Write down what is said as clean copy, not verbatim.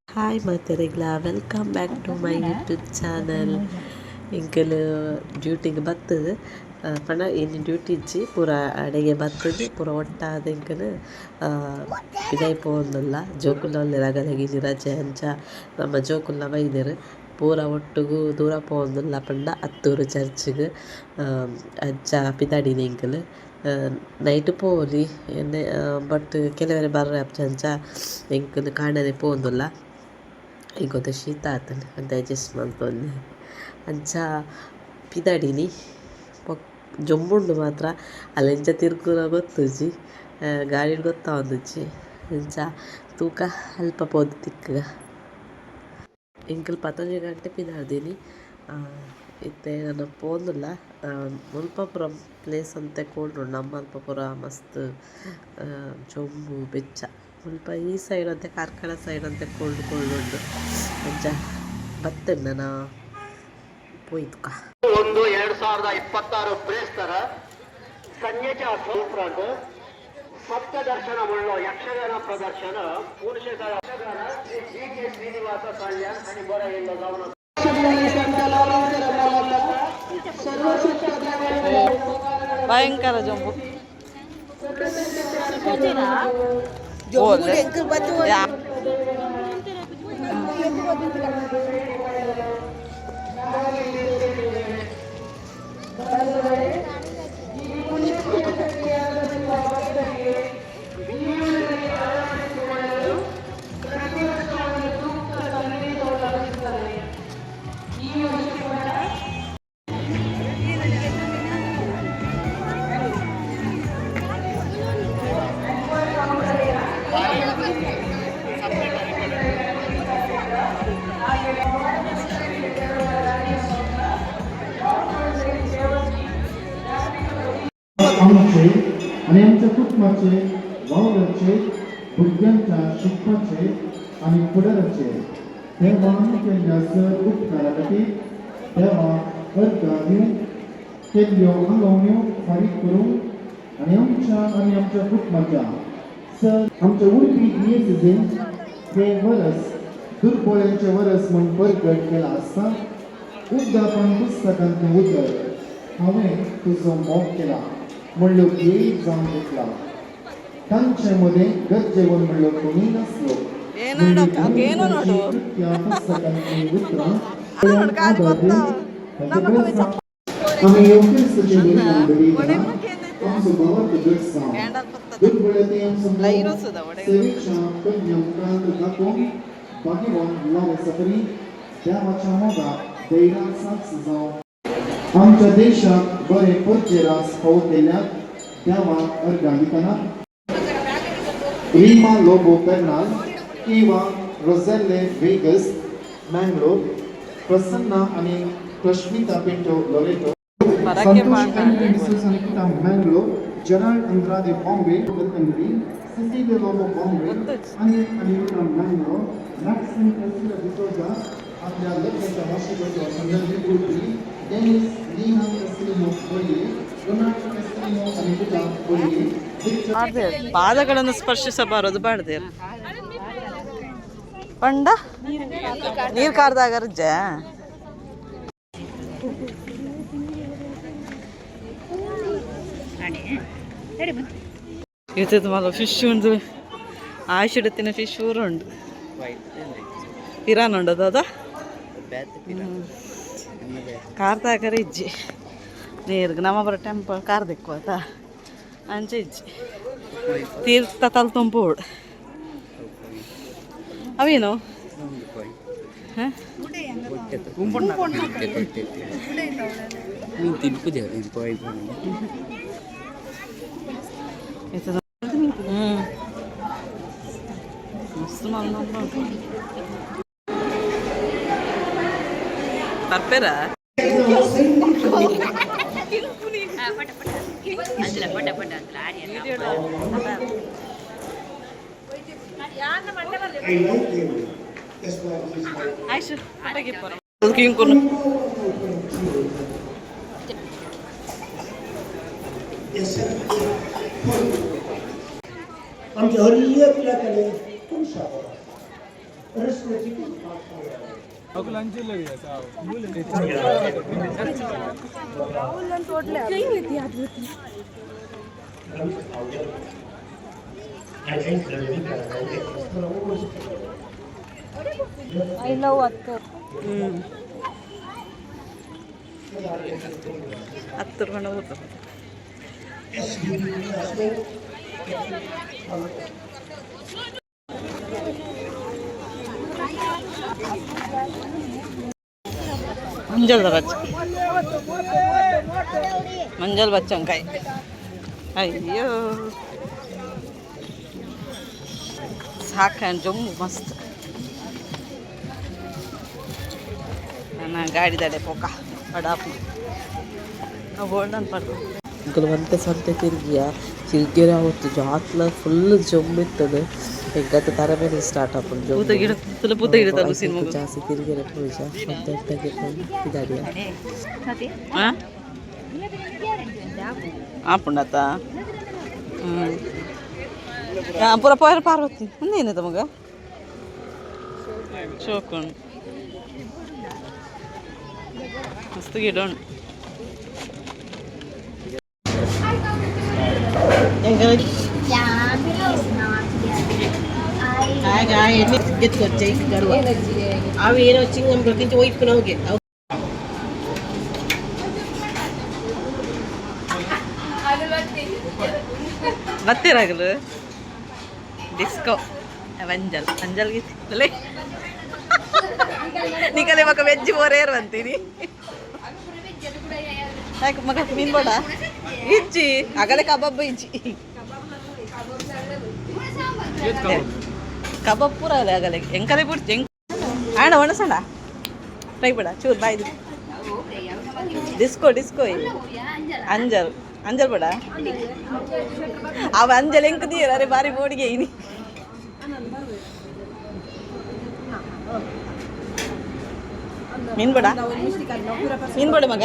Hi ಮಾತೆರೆಗ್ಲ welcome back to my YouTube channel. ಇಂಕಲ್ ಡ್ಯೂಟಿಗೆ ಬರ್ತದೆ ಪಂಡ ಇನ್ನು ಡ್ಯೂಟಿ ಇಜ್ಜಿ ಪೂರ ಅಡೆಗೆ ಬರ್ತದೆ ಪೂರ ಒಟ್ಟಾದ ಇಂಕಲ್ ಇದಾಯಿ ಪೋಂದಿಲ್ಲ ಜೋಕುಲ್ಲ ರಗದಗಿ ರಜೆ ಅಂಚ ನಮ್ಮ ಜೋಕುಲ್ಲ ಬೈದೆರ್ ಪೂರ ಒಟ್ಟಿಗೂ ದೂರ ಪೋಂದಿಲ್ಲ ಪಂಡ ಹತ್ತೂರು ಚರ್ಚ್ಗೆ ಅಜ್ಜ ಪಿದಾಡಿನ ಇಂಕಲ್ ನೈಟ್ ಪೋಲಿ ಬಟ್ ಕೆಲವರೆ ಬರ್ರೆ ಅಂಚ ಎಂಕಲ್ ಕಾಣದೆ ಪೋಂದಿಲ್ಲ ಈಗ ಶೀತ ಆತನ ಅಂತ ಅಡ್ಜಸ್ಟ್ ಮಾಡ್ಕೊಂಡು ಅಂಚ ಪಿದಾಡಿನಿ ಜೊಂಬುಂಡು ಮಾತ್ರ ಅಲ್ಲೆಂಚ ತಿರ್ಗುನ ಗೊತ್ತುಜಿ ಗಾಡಿ ಗೊತ್ತಾವೊಂದುಜಿ ಅಂಚ ತೂಕ ಅಲ್ಪ ಪೋದು ತಿಕ್ಕಗ ಎಂಕಲ್ 11 ಗಂಟೆ ಪಿದಾಡ್ದೀನಿ ಇತ್ತೆ ನಾನು ಪೋಂದಿಲ್ಲ ಮುಲ್ಪಪುರ ಪ್ಲೇಸ್ ಅಂತ ಕೊಂಡ್ರು ನಮ್ಮ ಅಲ್ಪಪುರ ಮಸ್ತ್ ಜೊಂಬು ಬೆಚ್ಚ ಮುಲ್ಪ ಈ ಸೈಡ್ ಅಂತ ಕಾರ್ಕಳ ಸೈಡ್ ಅಂತ ಕೊಳ್ಳುಂಡು ಅಂಚ ಬತ್ತೇನೆ ನಾ ಪೋಯ್ತುಕ 2026 ಪ್ರೇಸ್ತರ ಸಂಜೆಯ ಸೂಪ್ರಾಂತ್ ಸಪ್ತದರ್ಶನವುಳ್ಳ ಯಕ್ಷಗಾನ ಪ್ರದರ್ಶನ ಪುರುಷರ ಯಕ್ಷಗಾನ ಶ್ರೀ ಜಿ.ಕೆ. ಶ್ರೀನಿವಾಸ ಕಲ್ಯಾಣ್ आणि बरं येईल जाऊन ಭಯಂಕರ ಜಂಬು आमचे आणि आमच्या कुटुंबाचे वावराचे भुरग्यांच्या शिकपाचे आणि फुडाराचे देवान केल्ल्या सर उपकारा खातीर देवाक अर्घा दिवन केल्ल्यो आंगवण्यो फारीक करूंक आणि आमच्या कुटुंबाच्या सर आमच्या उरपी दियेसीन हे वरस दुर्बळांचे वरस म्हूण परगट केला आसता उद्दापन पुस्तकांतलें उतर हांवें तुजो मोग केला म्हणलो एक जावन घेतला तांचे मध्ये गज्जेवन म्हणलो कोणी नसलो आम्ही योग्य स्थितीने आमचो भावार्थ घडसा दुर्बळते सेवेच्या कन्यकांत दाखोवन बागीवन लाव सफरी देवाच्या मोगाक दैरान साक्ष जावं आमच्या देशात बरे परचे रास पावत गेल्यात देवाक अर्घा दितना रीमा लोबो कर्नाल किंवा रोझेल्ले वेगस मँगलोर प्रसन्ना आणि प्रश्मिता पिंटो लोरेटो संतोष अनिता मँगलोर जनरल अंद्रादे बॉम्बे कलकंडी सिसिलिया लोबो बॉम्बे आणि अनिता मँगलोर मॅक्सिम कसिला डिसोजा आपल्या लग्नाच्या वार्षिकोत्सवा संदर्भात बोलली डेनिस लीना कस्टिनो बोलली डोनाल्ड कस्टिनो आणि पिता बोलली ಪಾದಗಳನ್ನು ಸ್ಪರ್ಶಿಸಬಾರದು ಬಾಡ್ದೇರು ಪಂಡ ನೀರು ಕಾರ್ದಾಗ ರಜ್ಜ ಇವತ್ತು ಮಲ್ಲ ಫಿಶ್ ಉಂಡು ಆಯ್ಸಿಡತ್ತಿನ ಫಿಶ್ ಊರುಂಡು ಪಿರಾನ್ ಉಂಡದು ಅದ ಕಾರ್ದಾಗರ ಇಜ್ಜಿ ನೀರ್ಗೆ ನಮ್ಮಬ್ಬರ ಟೆಂಪಲ್ ಕಾರ್ದೆಕ್ಕು ಆತ ಅಂಚೆ ಇಜ್ಜಿ ತೀರ್ಥ ತಲ್ ತುಂಪುಡು ಅವೇನು ಮಸ್ತ್ ಬರ್ಪೇರ आयुष पटाके पर किंकुन आमच्या हरिय पिलाकडे कोण शाळा रस्त्याची I love Attur. Attur mana होतं मंजल बच्चन काय अय्यो साखर जम्मू मस्त ना गाडी दाडे पोका पडापू ಗೋಲ್ಡನ್ ಪಟ್ಟು ఇంకలు వంట సంత తిరిగియా తిరిగి రావద్దు జాతలో ఫుల్ జమ్మిತ್ತದೆ గత తరమే స్టార్ట్ అప్పుడు పూత గిಡ తుల పూత గిಡ తలు సినిమా ಜಾಸ್ತಿ ತಿರುಗಿರ ಪೂಜಾ ಅಂತ ಇದಾಡಿಯ ಆಪುಂಡತ ಪೂರ ಪೋಯರ್ ಪಾರ್ವತಿ ಮುಂದೇನದ ಮಗ ಶೋಕುಂಡು ಮಸ್ತ್ ಗಿಡ అవి ఏదో వచ్చి గుర్తించి పోయిపోయినావు ಬರ್ತೀರಾಗಲು ಡಿಸ್ಕೋ ಅಂಜಲ್ ಅಂಜಲ್ಗೆ ನೀಕಲೆ ಮಗ ವೆಜ್ ಬೋರೇರು ಅಂತೀನಿ ಯಾಕೆ ಮಗ ಮೀನು ಬೇಡ ಇಜ್ಜಿ ಅಗಲೆ ಕಬಾಬ್ ಇಜ್ಜಿ ಕಬಾಬ್ ಪೂರ ಅಲ್ಲ ಅಗಲೆ ಎಂಕಲೆ ಬಿಡ್ತಿ ಆಣ ಒಣಸಣ ಟ್ರೈ ಬೇಡ ಚೂರು ಬಾಯ್ದು ಡಿಸ್ಕೋ ಡಿಸ್ಕೋ ಅಂಜಲ್ ಅಂಜಲ್ ಬೇಡ ಅವ ಅಂಜಲ್ ಎಂಕ್ ತೀರ ಅರೆ ಬಾರಿ ಬೋಡಿಗೆ ಇನಿ ಮೀನು ಬೇಡ ಮೀನು ಬೇಡ ಮಗ